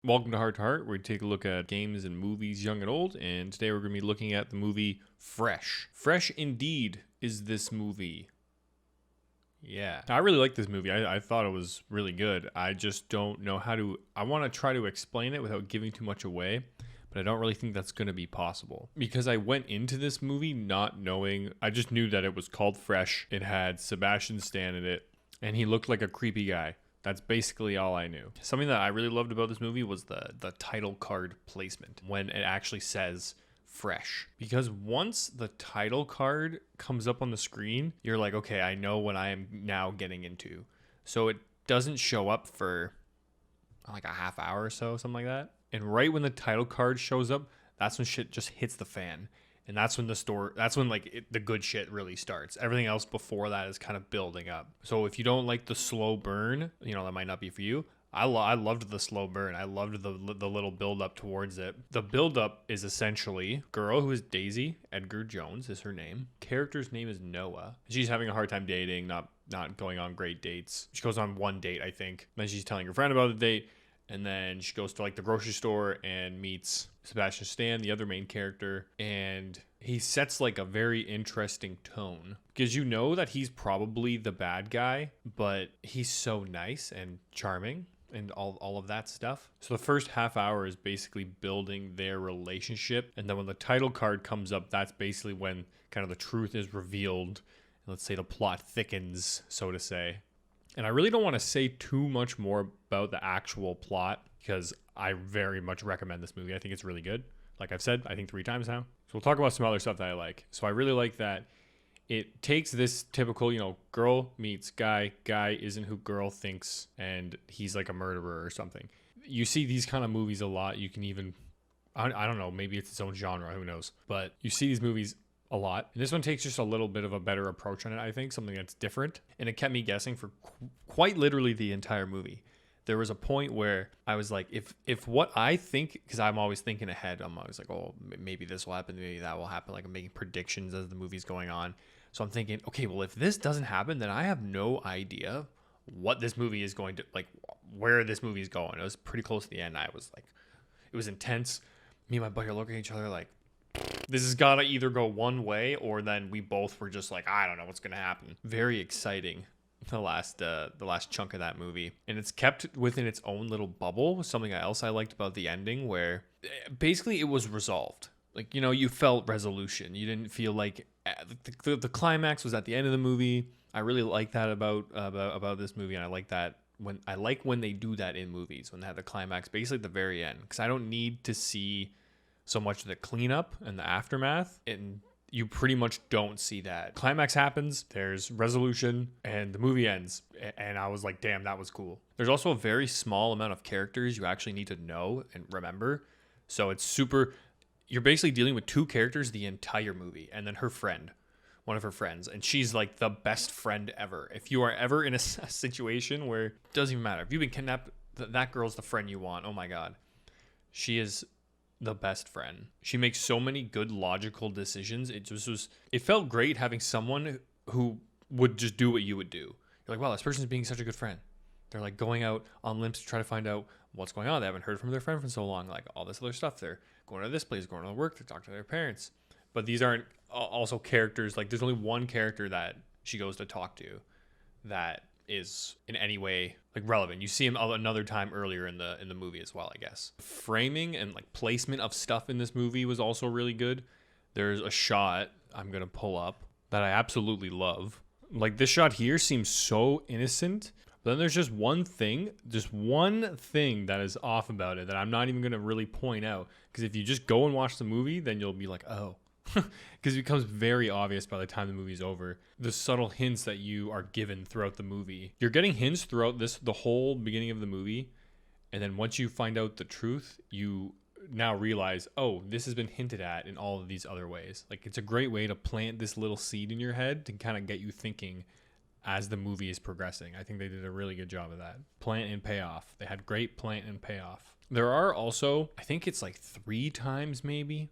Welcome to Hart, where we take a look at games and movies, young and old. And today we're going to be looking at the movie Fresh. Fresh indeed is this movie. Yeah. I really like this movie. I thought it was really good. I just don't know how to. I want to try to explain it without giving too much away, but I don't really think that's going to be possible. Because I went into this movie not knowing. I just knew that it was called Fresh. It had Sebastian Stan in it, and he looked like a creepy guy. That's basically all I knew. Something that I really loved about this movie was the title card placement when it actually says Fresh. Because once the title card comes up on the screen, you're like, okay, I know what I am now getting into. So it doesn't show up for like a half hour or so, something like that. And right when the title card shows up, that's when shit just hits the fan. And that's when the good shit really starts. Everything else before that is kind of building up. So if you don't like the slow burn, that might not be for you. I loved the slow burn. I loved the little build up towards it. The build up is essentially girl who is Daisy Edgar Jones is her name. Character's name is Noah. She's having a hard time dating, not going on great dates. She goes on one date, I think. Then she's telling her friend about the date. And then she goes to like the grocery store and meets Sebastian Stan, the other main character. And he sets like a very interesting tone because you know that he's probably the bad guy, but he's so nice and charming and all of that stuff. So the first half hour is basically building their relationship. And then when the title card comes up, that's basically when kind of the truth is revealed. And let's say the plot thickens, so to say. And I really don't want to say too much more about the actual plot because I very much recommend this movie. I think it's really good. Like I've said, I think 3 times now. So we'll talk about some other stuff that I like. So I really like that it takes this typical, girl meets guy isn't who girl thinks, and he's like a murderer or something. You see these kind of movies a lot. You can even, I don't know, maybe it's its own genre, who knows? But you see these movies a lot. And this one takes just a little bit of a better approach on it, I think, something that's different. And it kept me guessing for quite literally the entire movie. There was a point where I was like, if what I think, because I'm always thinking ahead, I'm always like, oh, maybe this will happen, maybe that will happen. Like I'm making predictions as the movie's going on. So I'm thinking, okay, well, if this doesn't happen, then I have no idea what this movie is going to, like, where this movie is going. It was pretty close to the end. I was like, it was intense. Me and my buddy are looking at each other like, this has got to either go one way or then we both were just like, I don't know what's going to happen. Very exciting, the last chunk of that movie. And it's kept within its own little bubble. Something else I liked about the ending where basically it was resolved. Like, you felt resolution. You didn't feel like the climax was at the end of the movie. I really like that about this movie. And I like that when they do that in movies, when they have the climax basically at the very end, because I don't need to see so much of the cleanup and the aftermath, and you pretty much don't see that. Climax happens, there's resolution, and the movie ends. And I was like, damn, that was cool. There's also a very small amount of characters you actually need to know and remember. So it's super, you're basically dealing with 2 characters the entire movie, and then her friend, one of her friends, and she's like the best friend ever. If you are ever in a situation where it doesn't even matter, if you've been kidnapped, that girl's the friend you want. Oh my God. She is the best friend. She makes so many good logical decisions. It felt great having someone who would just do what you would do. You're like, wow, this person's being such a good friend. They're like going out on limps to try to find out what's going on. They haven't heard from their friend for so long, like all this other stuff. They're going to this place, going to work, to talk to their parents. But these aren't also characters. Like there's only one character that she goes to talk to that is in any way like relevant. You see him another time earlier in the movie as well, I guess. Framing and like placement of stuff in this movie was also really good. There's a shot I'm gonna pull up that I absolutely love. Like this shot here seems so innocent, but then there's just one thing that is off about it that I'm not even gonna really point out, because if you just go and watch the movie, then you'll be like, oh. Because it becomes very obvious by the time the movie's over. The subtle hints that you are given throughout the movie. You're getting hints throughout the whole beginning of the movie. And then once you find out the truth, you now realize, oh, this has been hinted at in all of these other ways. Like it's a great way to plant this little seed in your head to kind of get you thinking as the movie is progressing. I think they did a really good job of that. Plant and payoff. They had great plant and payoff. There are also, I think it's like 3 times maybe,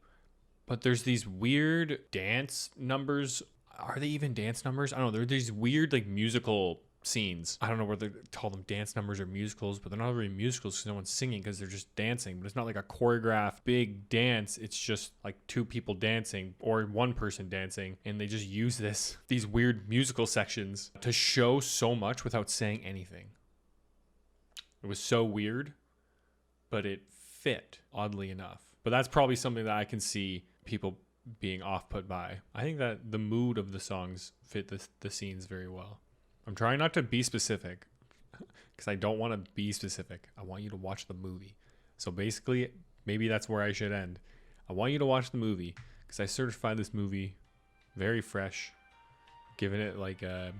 but there's these weird dance numbers. Are they even dance numbers? I don't know. There are these weird like musical scenes. I don't know whether they call them dance numbers or musicals, but they're not really musicals because no one's singing because they're just dancing. But it's not like a choreographed big dance. It's just like two people dancing or one person dancing, and they just use these weird musical sections to show so much without saying anything. It was so weird, but it fit, oddly enough. But that's probably something that I can see people being off-put by. I think that the mood of the songs fit the scenes very well. I'm trying not to be specific because I don't want to be specific. I want you to watch the movie. So basically, maybe that's where I should end. I want you to watch the movie because I certified this movie very fresh, giving it like a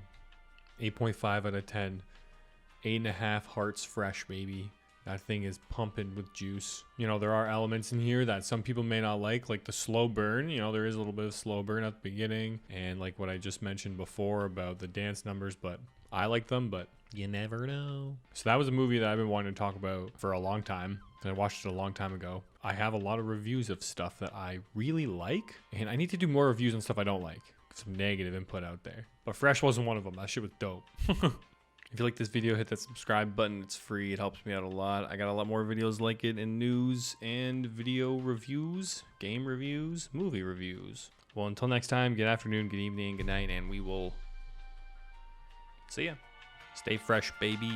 8.5 out of 10, 8.5 hearts fresh, baby. That thing is pumping with juice. You know, there are elements in here that some people may not like the slow burn. You know, there is a little bit of slow burn at the beginning. And like what I just mentioned before about the dance numbers, but I like them, but you never know. So that was a movie that I've been wanting to talk about for a long time. I watched it a long time ago. I have a lot of reviews of stuff that I really like, and I need to do more reviews on stuff I don't like. Some negative input out there. But Fresh wasn't one of them. That shit was dope. If you like this video, hit that subscribe button. It's free. It helps me out a lot. I got a lot more videos like it in news and video reviews, game reviews, movie reviews. Well, until next time, good afternoon, good evening, good night, and we will see ya. Stay fresh, baby.